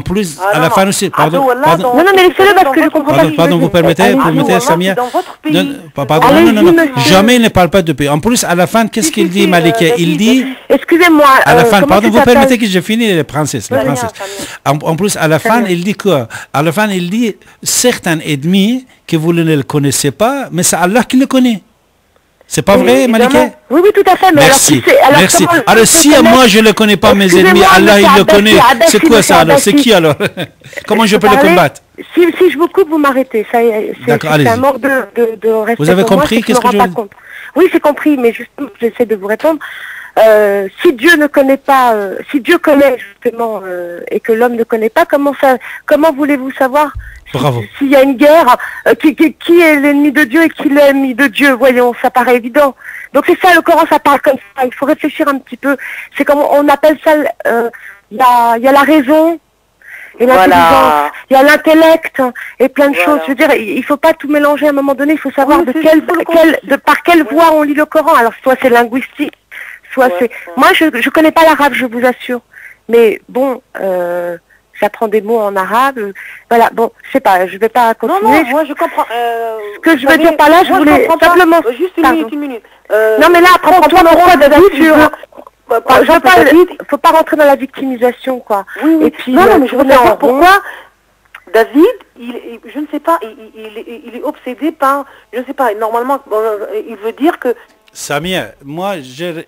En plus, à la fin aussi, pardon. Non, mais laissez-le parce que je comprends pas. Pardon, vous permettez, Samia? Pardon, non. Jamais il ne parle pas de pays. En plus, à la fin, qu'est-ce qu'il dit, Malika? Il dit... Excusez-moi. À la fin, pardon, vous permettez que je finisse, les princesses. En plus, à la fin, il dit quoi? À la fin, il dit, certains ennemis que vous ne le connaissez pas, mais c'est Allah qui le connaît. C'est pas vrai, Malika? Oui, tout à fait. Mais merci. Merci. Alors, si moi je ne connais pas mes ennemis, Allah il le connaît, c'est quoi ça alors? C'est qui alors? Comment je peux le combattre? Si je vous coupe, vous m'arrêtez. C'est un manque de respect. Vous avez compris? Qu'est-ce que je veux dire? Oui, j'ai compris, mais justement, j'essaie de vous répondre. Si Dieu ne connaît pas, si Dieu connaît justement et que l'homme ne connaît pas, comment voulez-vous savoir? Bravo. S'il y a une guerre, qui est l'ennemi de Dieu et qui est l'ennemi de Dieu? Voyons, ça paraît évident. Donc c'est ça, le Coran, ça parle comme ça. Il faut réfléchir un petit peu. C'est comme on appelle ça, il y a la raison et l'intelligence, il y a l'intellect et plein de choses. Je veux dire, il faut pas tout mélanger à un moment donné. Il faut savoir par quelle voie on lit le Coran. Alors soit c'est linguistique, soit c'est... Moi, je connais pas l'arabe, je vous assure. Mais bon... j'apprends des mots en arabe, voilà, bon, je sais pas, je vais pas continuer. Non, moi je comprends. Ce que je veux dire par là, je voulais simplement... Juste une minute. Non mais là, après, on tourne au roi de David, faut pas rentrer dans la victimisation, quoi. Oui. Et puis, non, mais je veux savoir pourquoi David, je ne sais pas, il est obsédé par, je ne sais pas, normalement, il veut dire que... Samia, moi j'ai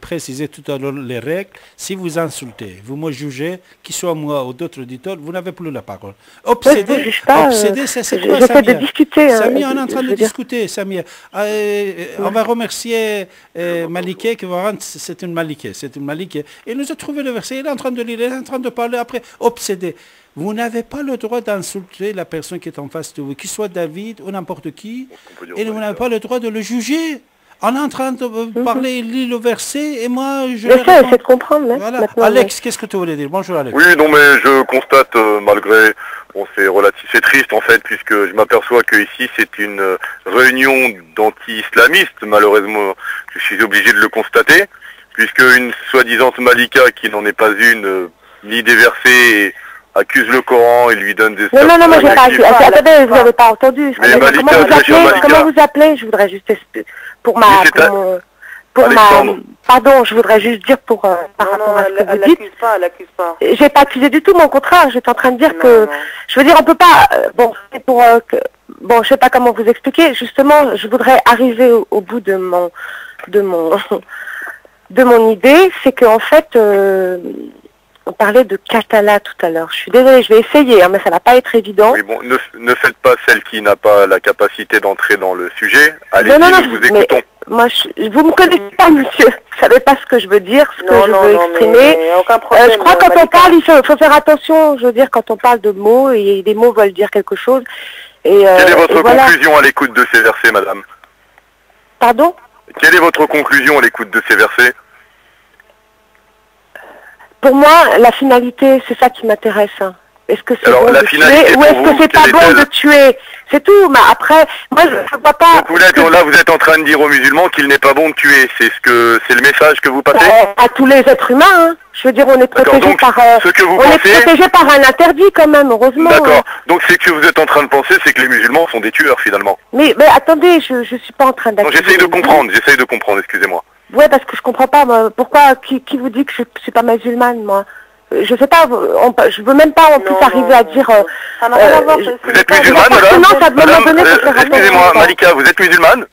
précisé tout à l'heure les règles. Si vous insultez, vous me jugez, qu'il soit moi ou d'autres auditeurs, vous n'avez plus la parole. Obsédé, c'est quoi, Samia? De discuter. Samia, on est en train de discuter, Samia. On va remercier Malika, qui va rendre, c'est une Malika. Il nous a trouvé le verset, il est en train de lire, il est en train de parler après. Obsédé. Vous n'avez pas le droit d'insulter la personne qui est en face de vous, qu'il soit David ou n'importe qui, et vous n'avez pas le droit de le juger. On est en train de parler, il lit le verset, et moi, je... J'essaie de comprendre. Voilà. Alex, qu'est-ce que tu voulais dire? Bonjour, Alex. Oui, non, mais je constate, malgré... Bon, c'est triste, en fait, puisque je m'aperçois que ici, c'est une réunion d'anti-islamistes. Malheureusement, je suis obligé de le constater, puisque une soi-disant Malika, qui n'en est pas une, lit des versets... accuse le Coran et lui donne des... Non, moi j'ai pas... Attendez, vous n'avez pas entendu. Comment vous appelez? Je voudrais juste... Pardon, je voudrais juste dire par rapport à ce que vous dites. Elle l'accuse pas. J'ai pas accusé du tout, mais au contraire, j'étais en train de dire que... Je veux dire, on peut pas... Bon, je sais pas comment vous expliquer. Justement, je voudrais arriver au bout de mon idée. C'est qu'en fait... on parlait de Katala tout à l'heure. Je suis désolée, je vais essayer, mais ça va pas être évident. Oui, bon, ne faites pas celle qui n'a pas la capacité d'entrer dans le sujet. Allez-y, nous vous écoutons. Moi, vous me connaissez pas, monsieur. Vous savez pas ce que je veux dire, ce que je veux exprimer. Je crois que quand on parle, il faut faire attention. Je veux dire, quand on parle de mots, et les mots veulent dire quelque chose. Et, quelle est votre conclusion à l'écoute de ces versets, madame? Pardon? Quelle est votre conclusion à l'écoute de ces versets? Pour moi, la finalité, c'est ça qui m'intéresse. Est-ce que c'est bon de tuer ou est-ce que c'est pas bon de tuer? C'est tout. Mais après, moi, je ne vois pas... Donc là, vous êtes en train de dire aux musulmans qu'il n'est pas bon de tuer. C'est le message que vous passez? À tous les êtres humains. Hein. Je veux dire, on est protégé par un interdit quand même, heureusement. D'accord. Donc c'est que vous êtes en train de penser, c'est que les musulmans sont des tueurs finalement. Mais attendez, je suis pas en train d'accuser. J'essaye de comprendre, excusez-moi. Ouais, parce que je comprends pas, moi, pourquoi, qui vous dit que je suis pas musulmane, moi? Je sais pas, je veux même pas en plus arriver à dire... vous êtes musulmane, madame? Excusez-moi, Malika, vous êtes musulmane?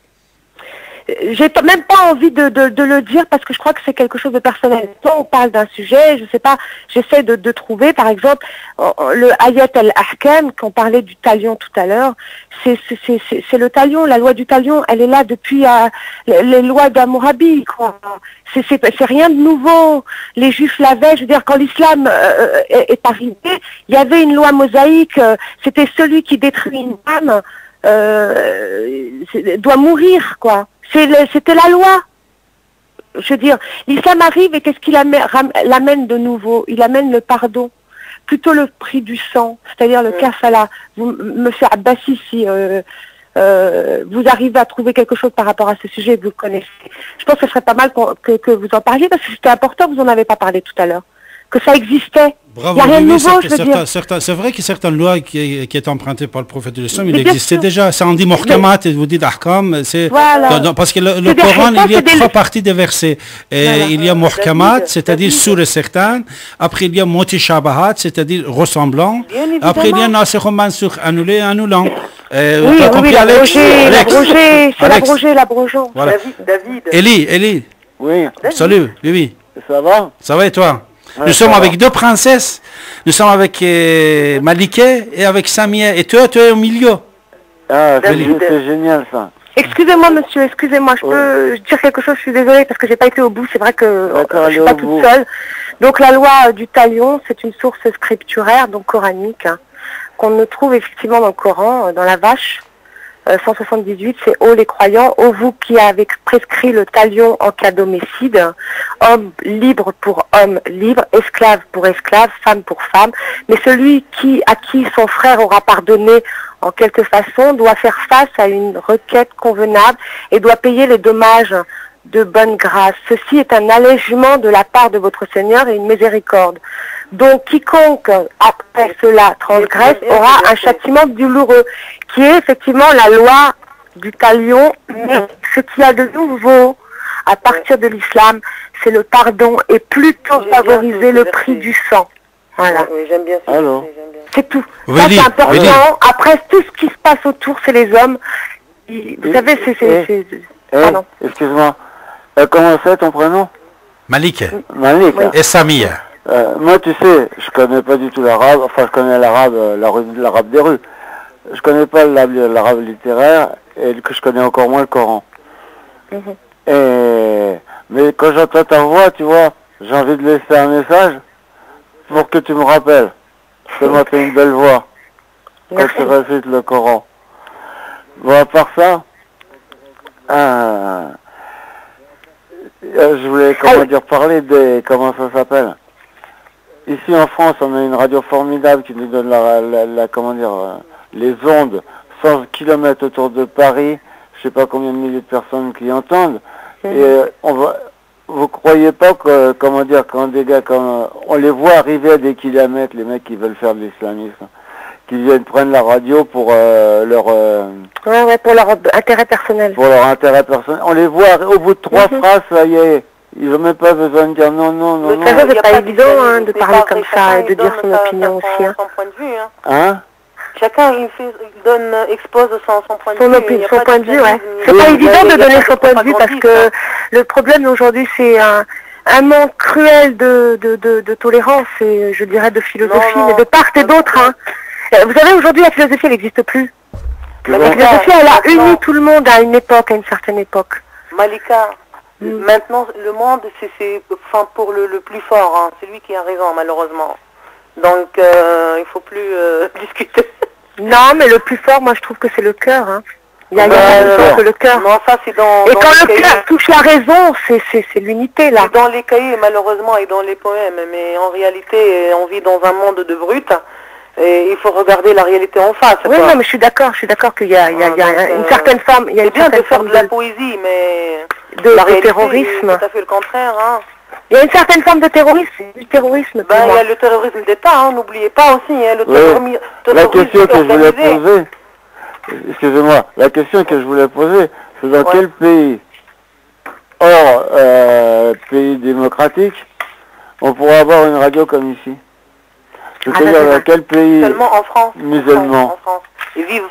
J'ai même pas envie de le dire parce que je crois que c'est quelque chose de personnel. Quand on parle d'un sujet, je sais pas, j'essaie de trouver, par exemple, le Ayat al-Ahkam, qu'on parlait du talion tout à l'heure, c'est le talion, la loi du talion, elle est là depuis les lois d'Hammurabi, quoi. C'est rien de nouveau. Les Juifs l'avaient, je veux dire, quand l'islam est arrivé, il y avait une loi mosaïque, c'était celui qui détruit une âme, doit mourir, quoi. C'était la loi. Je veux dire, l'islam arrive et qu'est-ce qu'il l'amène de nouveau? Il amène le pardon, plutôt le prix du sang, c'est-à-dire le kafala. Monsieur Abbassi, si vous arrivez à trouver quelque chose par rapport à ce sujet, vous le connaissez. Je pense que ce serait pas mal que vous en parliez parce que c'était important, vous en avez pas parlé tout à l'heure. que ça existait. Bravo, Il n'y a rien de oui, nouveau, je veux dire. c'est vrai que certaines lois qui est empruntées par le prophète de l'islam, il Mais bien existait sûr. déjà. Ça on dit muhkamat et vous dites ahkam, c'est Voilà. parce que le C'est des Coran, réponses, il y a c'est des- trois parties des versets. Et Voilà. il y a muhkamat, David, c'est-à-dire David. sur certains. Après il y a mutishabahat, c'est-à-dire ressemblant. Bien évidemment. Après il y a nasikh mansukh, annulé, annulant. Oui, T'as compris, oui, Alex? l'abrogé, c'est Alex. l'abrogé, l'abrogeant. Voilà. David. Eli, Oui, salut, oui. ça va? Ça va et toi? Ouais, Nous sommes ça va. avec deux princesses. Nous sommes avec Maliké et avec Samia. Et toi, tu es au milieu. Ah, David. c'est génial ça. Excusez-moi, monsieur, excusez-moi, je peux dire quelque chose, je suis désolée parce que j'ai pas été au bout, c'est vrai que D'accord, je allez suis pas au bout. toute seule. Donc la loi du talion, c'est une source scripturaire, donc coranique, hein, qu'on ne trouve effectivement dans le Coran, dans la vache. 178, c'est « Ô les croyants, ô vous qui avez prescrit le talion en cas d'homicide, homme libre pour homme libre, esclave pour esclave, femme pour femme, mais celui à qui son frère aura pardonné en quelque façon doit faire face à une requête convenable et doit payer les dommages de bonne grâce. Ceci est un allègement de la part de votre Seigneur et une miséricorde. Donc quiconque après cela transgresse aura un châtiment douloureux, qui est effectivement la loi du talion, mais ce qu'il y a de nouveau à partir de l'islam, c'est le pardon et plutôt J'aime bien favoriser ce le verset. prix du sang. Voilà. Oui, j'aime bien ça. Alors. J'aime bien. C'est tout. Oui, Ça, Lily, c'est important. oui, Lily. Après, tout ce qui se passe autour, c'est les hommes. Vous savez, pardon. Excuse-moi. Comment c'est ton prénom? Malik Malik. Oui. et Samia. Moi, tu sais, je connais pas du tout l'arabe. Enfin, je connais l'arabe, l'arabe des rues. Je connais pas l'arabe littéraire et que je connais encore moins le Coran. Mhm. Mais quand j'entends ta voix, tu vois, j'ai envie de laisser un message pour que tu me rappelles. Tellement t'as une belle voix quand Merci. tu récites le Coran. Bon, à part ça, je voulais, parler des, comment ça s'appelle. Ici en France, on a une radio formidable qui nous donne les ondes 100 km autour de Paris. Je sais pas combien de milliers de personnes qui entendent. Et vous croyez pas que, quand des gars, on les voit arriver à des kilomètres, les mecs qui veulent faire de l'islamisme, qui viennent prendre la radio pour leur pour leur intérêt personnel. On les voit au bout de 3 phrases, ça y est. Ils n'ont même pas besoin de dire non. Vous savez, c'est pas évident de parler comme ça et de dire son opinion aussi. Hein. Son point de vue. Hein. Hein? Chacun expose son point de Son, vue. opinion, Il y a son pas point de vue, ouais. d'islamisme, C'est Oui, pas mais évident il y de a donner pas son point de vue parce que le problème aujourd'hui c'est un manque cruel de tolérance et je dirais de philosophie, Non, mais de part et d'autre. Hein. Vous savez, aujourd'hui la philosophie elle n'existe plus. La philosophie elle a uni tout le monde à une époque, à une certaine époque. Malika, maintenant le monde c'est pour le plus fort, hein. C'est lui qui a raison malheureusement. Donc il faut plus discuter. Non, mais le plus fort, moi je trouve que c'est le cœur. Hein. Il y a plus fort que le cœur. Non, ça c'est dans. Et dans quand les le cahiers. cœur touche la raison, c'est l'unité là. C'est dans les cahiers malheureusement et dans les poèmes, mais en réalité on vit dans un monde de brutes et il faut regarder la réalité en face. Oui, quoi. non, mais je suis d'accord qu'il y a une certaine forme, il y a C'est une bien de certaine faire forme de la poésie, mais la de réalité, terrorisme. c'est tout à fait le contraire. Hein. Il y a une certaine forme de terrorisme, du terrorisme pour Ben, il y moi. a le terrorisme d'État, hein, n'oubliez pas aussi, hein, le Oui. terrorisme La question que je voulais organisé. poser, excusez-moi, la question que je voulais poser, c'est dans quel pays, hors pays démocratique, on pourrait avoir une radio comme ici? C'est-à-dire dans quel pays Seulement en France. musulman? En France. Et vivre.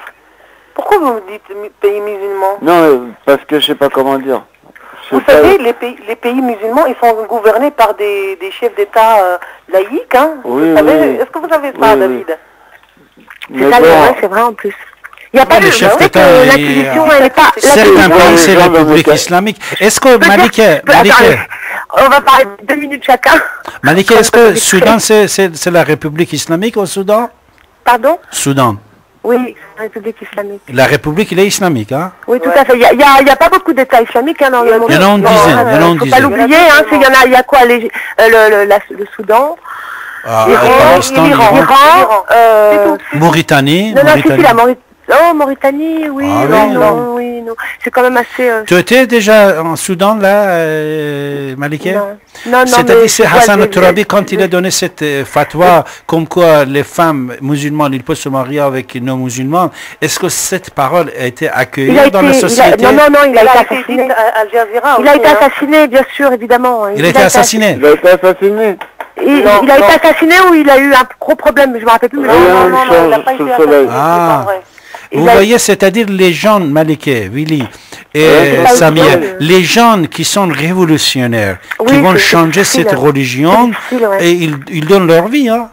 Pourquoi vous me dites pays musulmans? Non, parce que je sais pas comment dire. Vous savez, les pays musulmans, ils sont gouvernés par des chefs d'État laïcs, hein. Oui, Vous savez, oui. est-ce que vous savez ça, Oui, David? Mais Ça, bon, ouais, c'est vrai en plus. Il n'y a pas les de chefs d'État, l'acquisition, elle n'est pas. Certains pays, c'est la gens dans République le- islamique. Est-ce que Malik, Attendez, on va parler 2 minutes chacun. est-ce que Soudan, c'est la République islamique au Soudan? Pardon? Soudan. Oui, la République islamique. La République, il est islamique, hein? Oui, tout à fait. Il y a pas beaucoup d'États islamiques hein, dans le monde. Il y en a une dizaine, il y en a une Faut pas dizaine. l'oublier, hein, il y a quoi le Soudan, Ah, l'Iran, Afghanistan, l'Iran, Mauritanie, non, si, la Oh, Mauritanie, oui, Ah oui, oui, non, oui, non. C'est quand même assez... Tu étais déjà en Soudan, là, Malika? Non, non, C'est-à-dire, c'est Hassan ouais, Tourabi, quand il a donné cette fatwa, comme quoi les femmes musulmanes, ils peuvent se marier avec nos musulmans, est-ce que cette parole a été accueillie dans la société? Non, il a été assassiné. Il a été assassiné, bien sûr, évidemment. Il a été assassiné? Il a été assassiné. Il a été assassiné ou il a eu un gros problème, je me rappelle plus. Mais non, il n'a pas été assassiné. Ah, vous voyez, c'est-à-dire les gens, Malika, Willy et Samia, les gens qui sont révolutionnaires, qui vont changer cette religion, et ils donnent leur vie, hein.